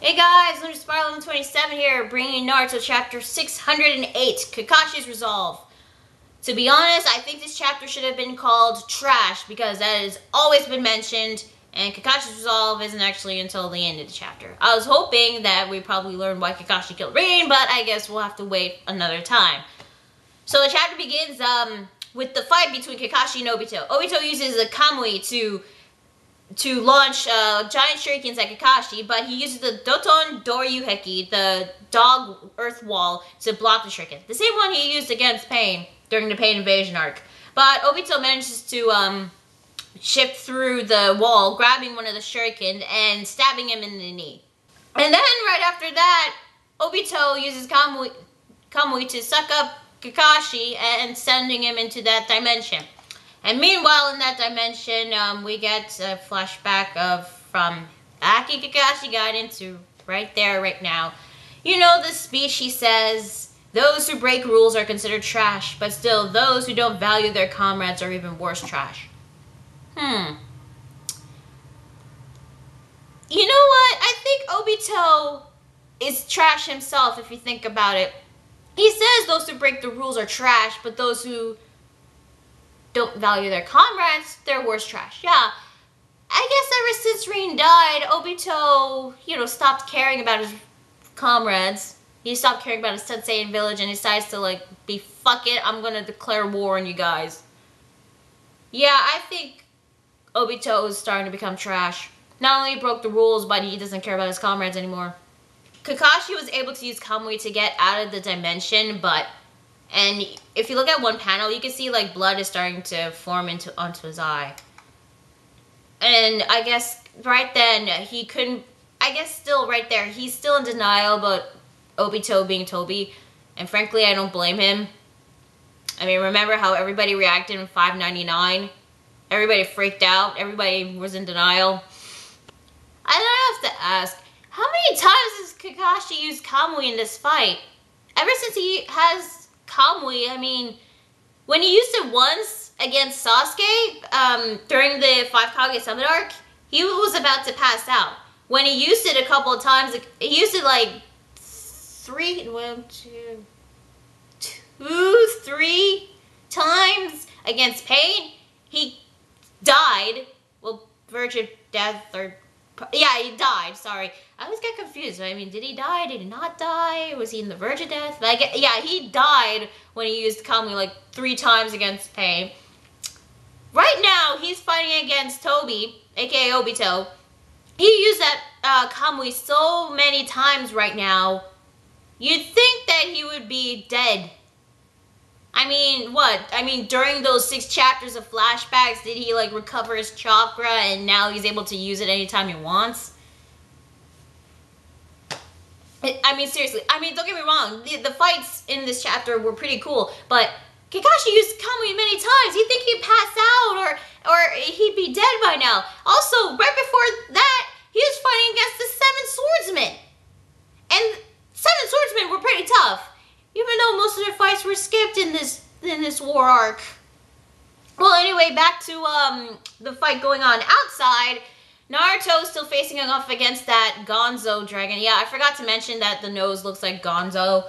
Hey guys, Lunar Spiral 27 here, bringing Naruto chapter 608, Kakashi's Resolve. To be honest, I think this chapter should have been called Trash because that has always been mentioned, and Kakashi's Resolve isn't actually until the end of the chapter. I was hoping that we'd probably learn why Kakashi killed Rin, but I guess we'll have to wait another time. So the chapter begins with the fight between Kakashi and Obito. Obito uses a Kamui to launch giant shurikens at Kakashi, but he uses the Doton Doryu Heki, the dog earth wall, to block the shuriken. The same one he used against Pain during the Pain invasion arc. But Obito manages to shift through the wall, grabbing one of the shuriken and stabbing him in the knee. And then right after that, Obito uses Kamui to suck up Kakashi and sending him into that dimension. And meanwhile, in that dimension, we get a flashback from back in Kakashi Gaiden to right there, right now. You know the speech he says, those who break rules are considered trash, but still, those who don't value their comrades are even worse trash. You know what? I think Obito is trash himself, if you think about it. He says those who break the rules are trash, but those who don't value their comrades, they're worse trash. Yeah, I guess ever since Rin died, Obito, stopped caring about his comrades. He stopped caring about his sensei and village and decides to, fuck it, I'm gonna declare war on you guys. Yeah, I think Obito is starting to become trash. Not only he broke the rules, but he doesn't care about his comrades anymore. Kakashi was able to use Kamui to get out of the dimension, and if you look at one panel, you can see blood is starting to form onto his eye. And I guess right then he couldn't. I guess still right there, he's still in denial about Obito being Toby, and frankly, I don't blame him. I mean, remember how everybody reacted in 599? Everybody freaked out. Everybody was in denial. I have to ask, how many times has Kakashi used Kamui in this fight? Ever since he has Kamui, I mean, when he used it once against Sasuke during the 5 Kage Summit arc, he was about to pass out. When he used it a couple of times, he used it three times against Pain, he died. Well, virgin death or... Yeah, he died, sorry. I always get confused. I mean, did he die? Did he not die? Was he in the verge of death? Yeah, he died when he used Kamui 3 times against Pain. Right now, he's fighting against Toby, aka Obito. He used that Kamui so many times right now. You'd think that he would be dead. I mean, what? I mean, during those 6 chapters of flashbacks, did he recover his chakra and now he's able to use it anytime he wants? I mean, seriously. I mean, don't get me wrong. The fights in this chapter were pretty cool, but Kakashi used Kamui many times. You'd think he'd pass out or he'd be dead by now. Also, right before that, he was fighting against the 7 swordsmen. And 7 swordsmen were pretty tough. Even though most of their fights were skipped in this war arc. Well, anyway, back to the fight going on outside. Naruto's still facing off against that Gonzo dragon. Yeah, I forgot to mention that the nose looks like Gonzo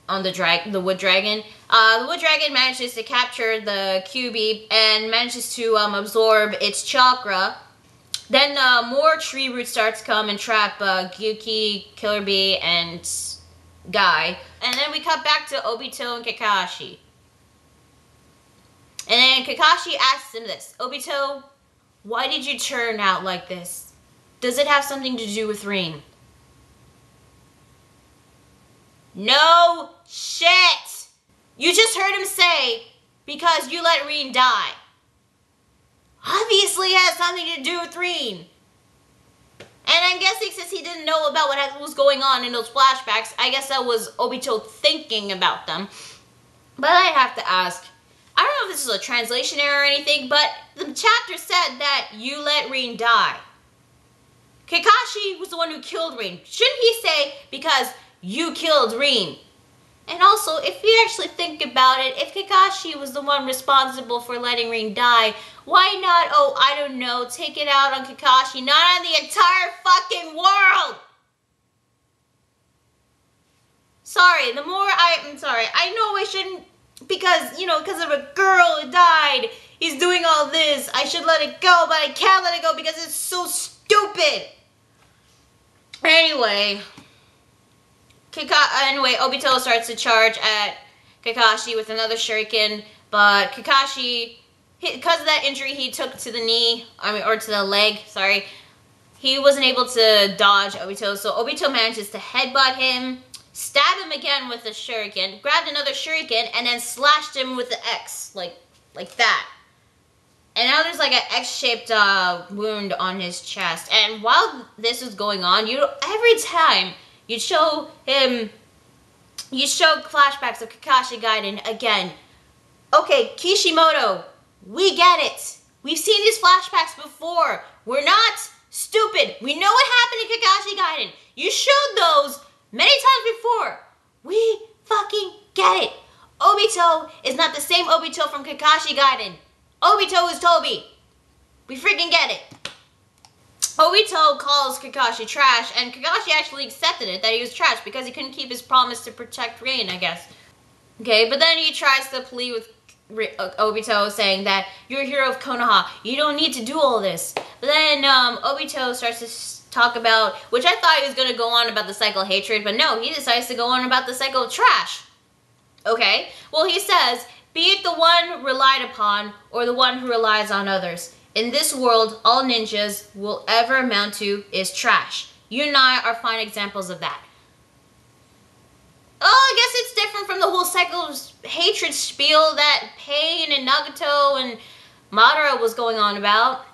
on the wood dragon. The wood dragon manages to capture the QB and manages to absorb its chakra. Then more tree roots start to come and trap Gyuki, Killer Bee, and Guy. And then we cut back to Obito and Kakashi. And then Kakashi asks him this. Obito, why did you turn out like this? Does it have something to do with Rin? No shit! You just heard him say, because you let Rin die. Obviously it has something to do with Rin. And I'm guessing since he didn't know about what was going on in those flashbacks, I guess that was Obito thinking about them. But I have to ask, I don't know if this is a translation error or anything, but the chapter said that you let Rin die. Kakashi was the one who killed Rin. Shouldn't he say, because you killed Rin? And also, if you actually think about it, if Kakashi was the one responsible for letting Rin die, why not, oh, I don't know, take it out on Kakashi, not on the entire fucking world? sorry. I'm sorry. I know I shouldn't, because, you know, because of a girl who died. He's doing all this. I should let it go, but I can't let it go because it's so stupid. Anyway, Obito starts to charge at Kakashi with another shuriken, but Kakashi, because of that injury he took to the knee, or to the leg, sorry, he wasn't able to dodge Obito, so Obito manages to headbutt him, stab him again with a shuriken, grabbed another shuriken, and then slashed him with the X, like that. And now there's like an X-shaped wound on his chest. And while this is going on, every time you show flashbacks of Kakashi Gaiden again. Okay, Kishimoto, we get it. We've seen these flashbacks before. We're not stupid. We know what happened to Kakashi Gaiden. You showed those many times before. We fucking get it. Obito is not the same Obito from Kakashi Gaiden. Obito is Toby. We freaking get it. Obito calls Kakashi trash, and Kakashi actually accepted it, that he was trash, because he couldn't keep his promise to protect Rain, I guess. Okay, but then he tries to plead with Obito, saying that you're a hero of Konoha. You don't need to do all this. But then Obito starts to talk about, which I thought he was going to go on about the cycle of hatred, but no, he decides to go on about the cycle of trash. Okay, well, he says, be it the one relied upon or the one who relies on others. In this world, all ninjas will ever amount to is trash. You and I are fine examples of that. Oh, I guess it's different from the whole cycle of hatred spiel that Pain and Nagato and Madara was going on about.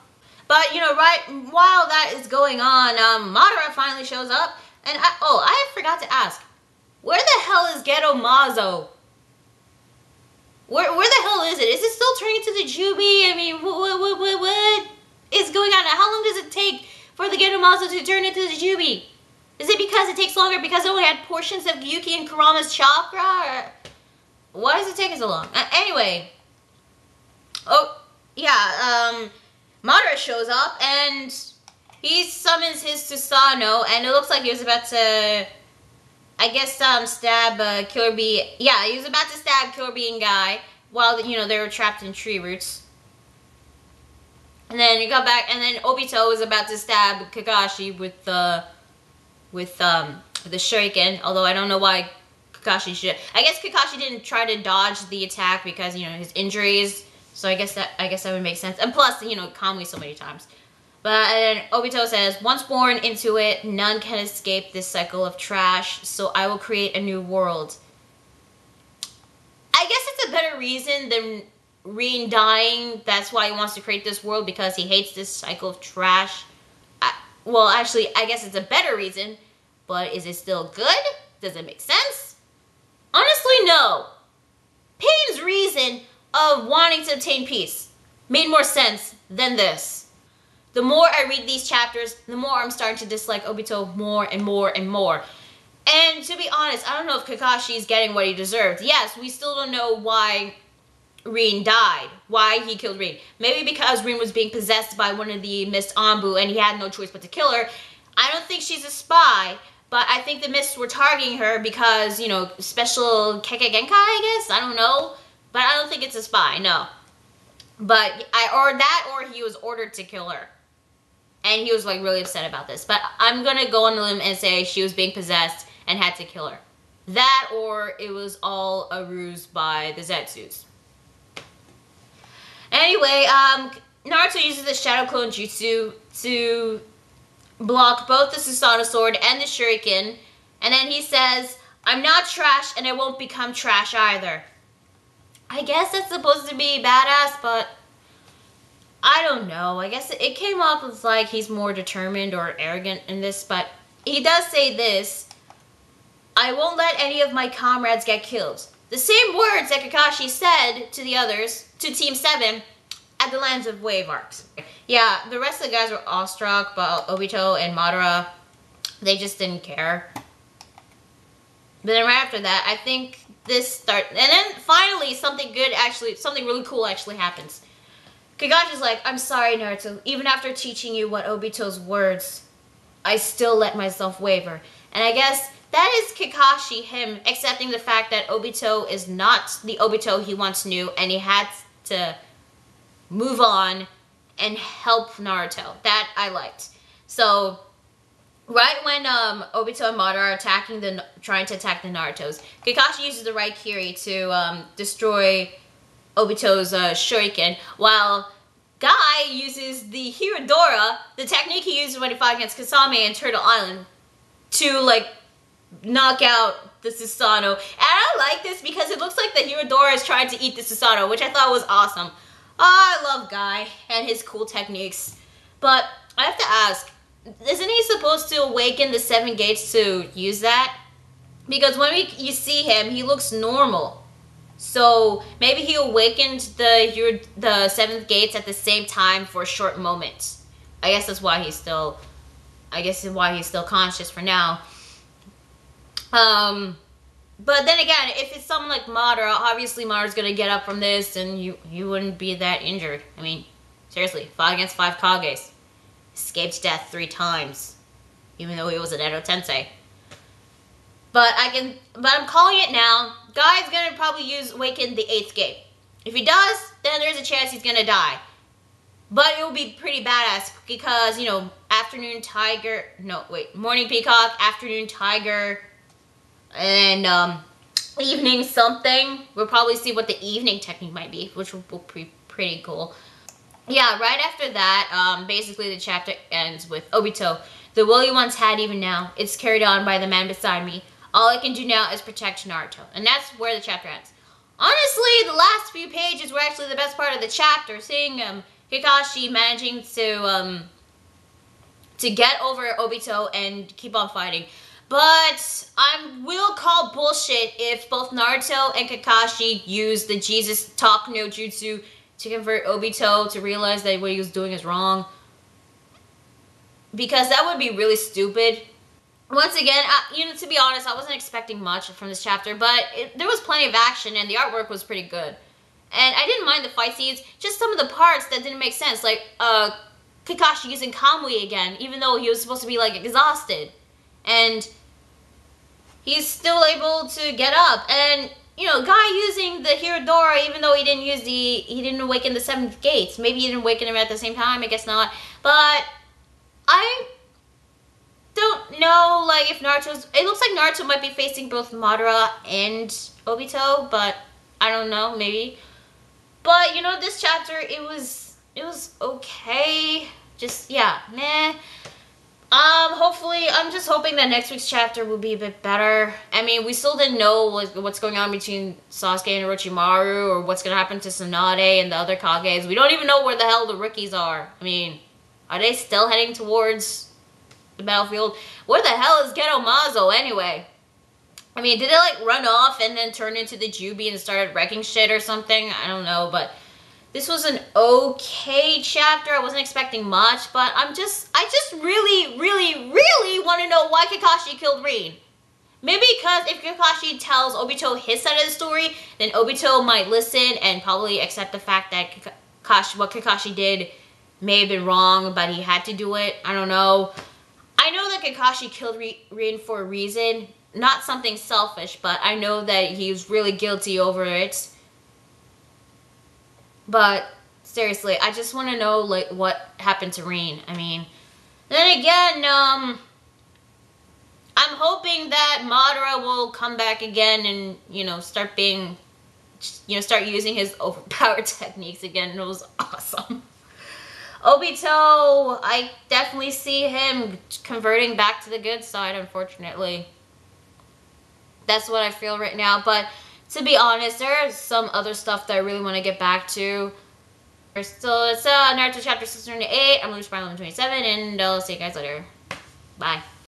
But, you know, right while that is going on, Madara finally shows up. And, I forgot to ask, where the hell is Ghetto Mazo? Where the hell is it? Is it still turning into the Jubi? I mean, what is going on? How long does it take for the Ghetto Mazo to turn into the Jubi? Is it because it takes longer because it only had portions of Yuki and Kurama's chakra? Or why does it take so long? Anyway. Oh, yeah, Madara shows up and he summons his Susanoo, and it looks like he was about to, I guess, stab Killer Bee. Yeah, he was about to stab Killer Bee and Guy while, you know, they were trapped in tree roots. And then he got back, and then Obito was about to stab Kakashi with the shuriken. Although I don't know why Kakashi should. I guess Kakashi didn't try to dodge the attack because, you know, his injuries. So I guess that would make sense. And plus, you know, Kamui so many times. But then Obito says, once born into it, none can escape this cycle of trash, so I will create a new world. I guess it's a better reason than Rin dying. That's why he wants to create this world, because he hates this cycle of trash. Well, actually, I guess it's a better reason, but is it still good? Does it make sense? Honestly, no. Pain's reason of wanting to obtain peace made more sense than this. The more I read these chapters, the more I'm starting to dislike Obito more and more and more. And to be honest, I don't know if Kakashi is getting what he deserved. Yes, we still don't know why Rin died, why he killed Rin. Maybe because Rin was being possessed by one of the Mist Anbu and he had no choice but to kill her. I don't think she's a spy, but I think the Mists were targeting her because, you know, special Kekkei Genkai, I guess? I don't know. But I don't think it's a spy, no. But, or he was ordered to kill her. And he was, like, really upset about this. But I'm gonna go on a limb and say she was being possessed and had to kill her. That, or it was all a ruse by the Zetsus. Anyway, Naruto uses the Shadow Clone Jutsu to block both the Susanoo Sword and the Shuriken. And then he says, I'm not trash and I won't become trash either. I guess that's supposed to be badass, but I don't know. I guess it came off as like he's more determined or arrogant in this, but he does say this, I won't let any of my comrades get killed. The same words that Kakashi said to the others, to Team 7, at the Lands of Wave Arcs. Yeah, the rest of the guys were awestruck, but Obito and Madara, they just didn't care. But then right after that, I think this and then finally something really cool actually happens. Kakashi's like, I'm sorry, Naruto. Even after teaching you what Obito's words, I still let myself waver. And I guess that is Kakashi, him accepting the fact that Obito is not the Obito he once knew, and he had to move on and help Naruto. That I liked. So, right when Obito and Madara are trying to attack the Narutos, Kakashi uses the Raikiri to destroy Obito's Shuriken, while Guy uses the Hirudora, the technique he used when he fought against Kasame in Turtle Island, to like knock out the Susanoo. And I like this because it looks like the Hirudora is trying to eat the Susanoo, which I thought was awesome. Oh, I love Guy and his cool techniques. But I have to ask, isn't he supposed to awaken the 7 gates to use that? Because when you see him, he looks normal. So maybe he awakened the 7th gates at the same time for a short moment. I guess that's why he's still conscious for now. But then again, if it's someone like Madara, obviously Madara's gonna get up from this, and you wouldn't be that injured. I mean, seriously, fought against 5 Kages, escaped death 3 times, even though he was an Edo Tensei. But I'm calling it now. Guy's gonna probably awaken the 8th gate. If he does, then there's a chance he's gonna die. But it will be pretty badass because, you know, morning peacock, afternoon tiger, and evening something. We'll probably see what the evening technique might be, which will be pretty cool. Yeah, right after that, basically the chapter ends with Obito. The will you once had, even now, it's carried on by the man beside me. All I can do now is protect Naruto. And that's where the chapter ends. Honestly, the last few pages were actually the best part of the chapter. Seeing Kakashi managing to get over Obito and keep on fighting. But I will call bullshit if both Naruto and Kakashi use the Jesus talk no jutsu to convert Obito to realize that what he was doing is wrong. Because that would be really stupid. Once again, to be honest, I wasn't expecting much from this chapter, but there was plenty of action and the artwork was pretty good. And I didn't mind the fight scenes, just some of the parts that didn't make sense, like Kakashi using Kamui again, even though he was supposed to be like exhausted. And he's still able to get up. And, you know, Guy using the Hirudora, even though he didn't awaken the 7th gates. Maybe he didn't awaken him at the same time, I guess not. But I don't know, like, if it looks like Naruto might be facing both Madara and Obito, but I don't know, maybe. But, you know, this chapter, it was okay. Just, yeah, meh. Hopefully, I'm just hoping that next week's chapter will be a bit better. I mean, we still didn't know what's going on between Sasuke and Orochimaru, or what's going to happen to Tsunade and the other Kages. We don't even know where the hell the rookies are. I mean, are they still heading towards the battlefield? Where the hell is Geto Mazo anyway? I mean, did they like run off and then turn into the Jubi and started wrecking shit or something? I don't know, but this was an okay chapter. I wasn't expecting much, but I just really, really, really want to know why Kakashi killed Rin. Maybe because if Kakashi tells Obito his side of the story, then Obito might listen and probably accept the fact that what Kakashi did may have been wrong, but he had to do it. I don't know. I know that Kakashi killed Rin for a reason, not something selfish, but I know that he was really guilty over it. But seriously, I just want to know like what happened to Rin. I mean, then again, I'm hoping that Madara will come back again and, you know, start using his overpowered techniques again. It was awesome. Obito, I definitely see him converting back to the good side, unfortunately. That's what I feel right now, but to be honest, there is some other stuff that I really want to get back to. So it's Naruto chapter 608. I'm Lucy By 1127, and I'll see you guys later. Bye.